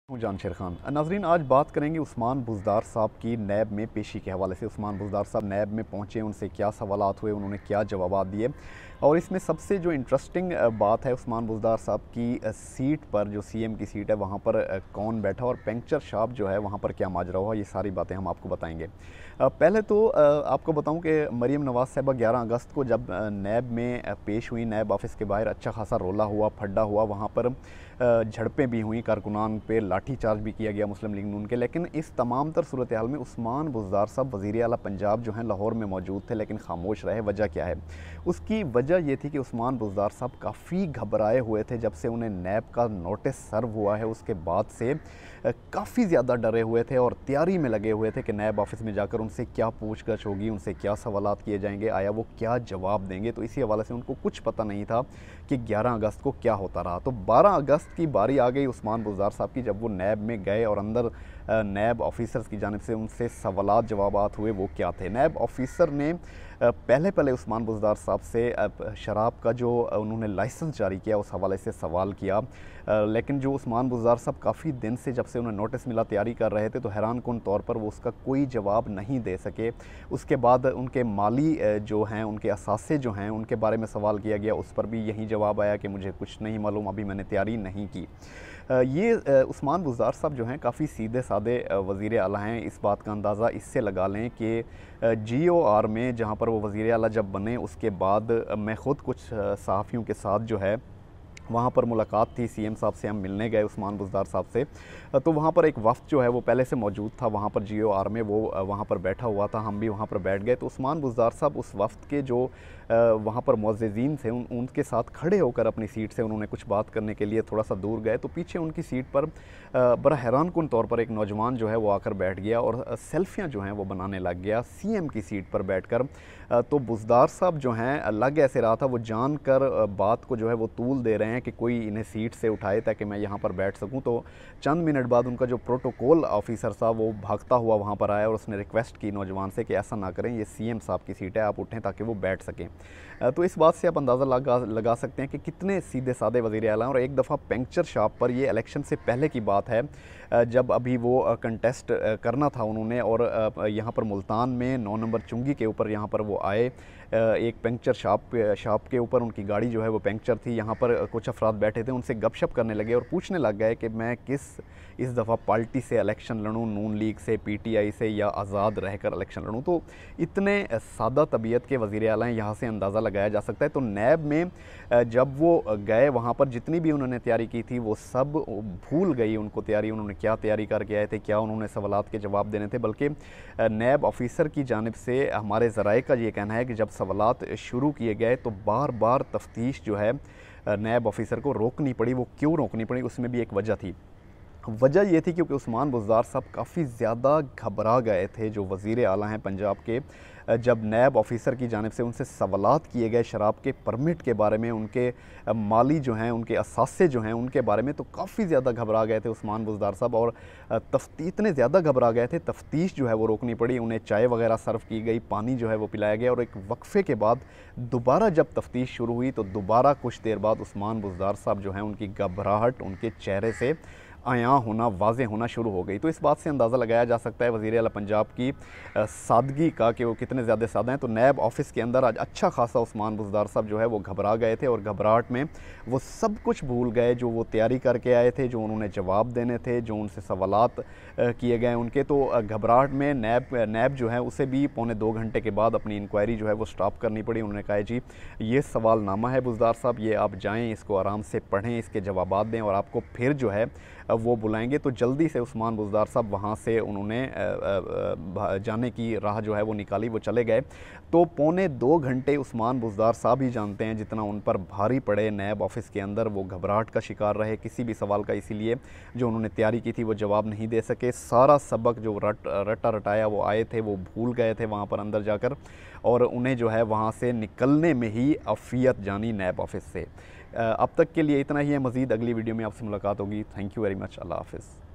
हूँ जानशेर खान। नाजरीन, आज बात करेंगे उस्मान बुज़दार साहब की नैब में पेशी के हवाले से। उस्मान बुज़दार साहब नैब में पहुँचे, उनसे क्या सवालात हुए, उन्होंने क्या जवाब दिए, और इसमें सबसे जो इंटरेस्टिंग बात है, उस्मान बुज़दार साहब की सीट पर, जो सीएम की सीट है, वहाँ पर कौन बैठा और पंक्चर शॉप जो है वहाँ पर क्या माजरा हुआ, ये सारी बातें हम आपको बताएंगे। पहले तो आपको बताऊं कि मरीम नवाज़ साहबा 11 अगस्त को जब नैब में पेश हुई, नैब ऑफिस के बाहर अच्छा खासा रोला हुआ, फड्डा हुआ, वहाँ पर झड़पें भी हुई, कारकुनान पे लाठी चार्ज भी किया गया मुस्लिम लीग नून के। लेकिन इस तमाम तर सूरत हाल में उस्मान बुज़दार साहब वज़ीर आला पंजाब जो हैं लाहौर में मौजूद थे, लेकिन खामोश रहे। वजह क्या है? उसकी वजह ये थी कि उस्मान बुज़दार साहब काफ़ी घबराए हुए थे। जब से उन्हें नैब का नोटिस सर्व हुआ है, उसके बाद से काफ़ी ज़्यादा डरे हुए थे और तैयारी में लगे हुए थे कि नैब ऑफिस में जाकर उनसे क्या पूछगछ होगी, उनसे क्या सवालात किए जाएंगे, आया वो क्या जवाब देंगे। तो इसी हवाले से उनको कुछ पता नहीं था कि 11 अगस्त को क्या होता रहा। तो 12 अगस्त की बारी आ गई उस्मान बुज़दार साहब की, जब वो नैब में गए और अंदर नैब ऑफिसर्स की जानिब से उनसे सवालात जवाबात हुए। वो क्या थे? नैब ऑफिसर ने पहले पहले उस्मान बुज़दार साहब से शराब का जो उन्होंने लाइसेंस जारी किया उस हवाले से सवाल किया। लेकिन जो उस्मान बुज़दार साहब काफ़ी दिन से, जब से उन्हें नोटिस मिला, तैयारी कर रहे थे, तो हैरान कुन तौर पर वो उसका कोई जवाब नहीं दे सके। उसके बाद उनके माली जो हैं, उनके असासे जो हैं, उनके बारे में सवाल किया गया, उस पर भी यही जवाब आया कि मुझे कुछ नहीं मालूम, अभी मैंने तैयारी नहीं की। ये उस्मान बुज़दार साहब जो हैं काफ़ी सीधे साधे वज़ीर आला हैं। इस बात का अंदाज़ा इससे लगा लें कि GOR में, जहाँ पर वो वज़ीर आला जब बने, उसके बाद मैं ख़ुद कुछ सहाफ़ियों के साथ जो है वहाँ पर मुलाकात थी, सीएम साहब से हम मिलने गए, उस्मान बुज़दार साहब से। तो वहाँ पर एक वफ़द जो है वो पहले से मौजूद था वहाँ पर GOR में, वो वहाँ पर बैठा हुआ था, हम भी वहाँ पर बैठ गए। तो उस्मान बुज़दार साहब उस वफ़द के जो वहाँ पर मुअज़्ज़िज़ीन थे, उनके साथ खड़े होकर अपनी सीट से उन्होंने कुछ बात करने के लिए थोड़ा सा दूर गए, तो पीछे उनकी सीट पर बड़ा हैरान कुन तौर पर एक नौजवान जो है वो आकर बैठ गया और सेल्फियाँ जो हैं वो बनाने लग गया सीएम की सीट पर बैठकर। तो बुज़दार साहब जो हैं, लग ऐसे रहा था वो जानकर बात को जो है वो तूल दे रहे हैं कि कोई इन्हें सीट से उठाए ताकि मैं यहाँ पर बैठ सकूँ। तो चंद मिनट बाद उनका जो प्रोटोकॉल ऑफिसर था वो भागता हुआ वहाँ पर आया और उसने रिक्वेस्ट की नौजवान से कि ऐसा ना करें, ये सीएम साहब की सीट है, आप उठें ताकि वो बैठ सकें। तो इस बात से आप अंदाज़ा लगा सकते हैं कि कितने सीधे साधे वज़ीर आला हैं। और एक दफ़ा पंक्चर शॉप पर, ये इलेक्शन से पहले की बात है, जब अभी वो कंटेस्ट करना था उन्होंने, और यहाँ पर मुल्तान में 9 नंबर चुंगी के ऊपर यहाँ पर वो आए, एक पंक्चर शॉप के ऊपर उनकी गाड़ी जो है वो पंक्चर थी। यहाँ पर कुछ अफराद बैठे थे, उनसे गपशप करने लगे और पूछने लग गए कि मैं इस दफ़ा पार्टी से इलेक्शन लड़ूँ, नून लीग से, PTI से, या आज़ाद रहकर इलेक्शन लड़ूँ। तो इतने सादा तबीयत के वज़ीर आला हैं, यहाँ से अंदाज़ा लगाया जा सकता है। तो नैब में जब वो गए, वहाँ पर जितनी भी उन्होंने तैयारी की थी वो सब भूल गई उनको तैयारी, उन्होंने क्या तैयारी करके आए थे, क्या उन्होंने सवालात के जवाब देने थे। बल्कि नैब ऑफिसर की जानिब से हमारे ज़राए का ये कहना है कि जब सवालात शुरू किए गए तो बार बार तफ्तीश जो है नैब ऑफिसर को रोकनी पड़ी। वो क्यों रोकनी पड़ी? उसमें भी एक वजह थी। वजह ये थी क्योंकि उस्मान बुज़दार साहब काफ़ी ज़्यादा घबरा गए थे, जो वज़ीर आला हैं पंजाब के। जब नैब ऑफिसर की जानिब से उनसे सवालात किए गए शराब के परमिट के बारे में, उनके माली जो हैं, उनके असासे जो हैं, उनके बारे में, तो काफ़ी ज़्यादा घबरा गए थे उस्मान बुज़दार साहब। और इतने ज़्यादा घबरा गए थे, तफ्तीश जो है वो रोकनी पड़ी। उन्हें चाय वगैरह सर्व की गई, पानी जो है वो पिलाया गया, और एक वक्फ़े के बाद दोबारा जब तफ्तीश शुरू हुई तो दोबारा कुछ देर बाद उस्मान बुज़दार साहब जो हैं, उनकी घबराहट उनके चेहरे से आया होना, वाज़े होना शुरू हो गई। तो इस बात से अंदाज़ा लगाया जा सकता है वज़ीर आला पंजाब की सादगी का, कि वो कितने ज़्यादा सादा हैं। तो नैब ऑफिस के अंदर आज अच्छा खासा उस्मान बुज़दार साहब जो है वो घबरा गए थे, और घबराहट में वो सब कुछ भूल गए जो वो तैयारी करके आए थे, जो उन्होंने जवाब देने थे, जो उनसे सवालात किए गए उनके। तो घबराहट में नैब जो है उसे भी 2.25 घंटे के बाद अपनी इंक्वायरी जो है वो स्टॉप करनी पड़ी। उन्होंने कहा, जी ये सवालनामा है बुज़दार साहब, ये आप जाएँ, इसको आराम से पढ़ें, इसके जवाबात दें, और आपको फिर जो है वो बुलाएंगे। तो जल्दी से उस्मान बुज़दार साहब वहाँ से उन्होंने जाने की राह जो है वो निकाली, वो चले गए। तो 2.25 घंटे उस्मान बुज़दार साहब ही जानते हैं जितना उन पर भारी पड़े नैब ऑफिस के अंदर। वो घबराहट का शिकार रहे किसी भी सवाल का, इसीलिए जो उन्होंने तैयारी की थी वो जवाब नहीं दे सके। सारा सबक जो रटा रटाया वो आए थे वो भूल गए थे वहाँ पर अंदर जाकर, और उन्हें जो है वहाँ से निकलने में ही अफ़ियत जानी नैब ऑफिस से। अब तक के लिए इतना ही है। मज़ीद अगली वीडियो में आपसे मुलाकात होगी। Thank you very much. अल्लाह हाफ़िज़।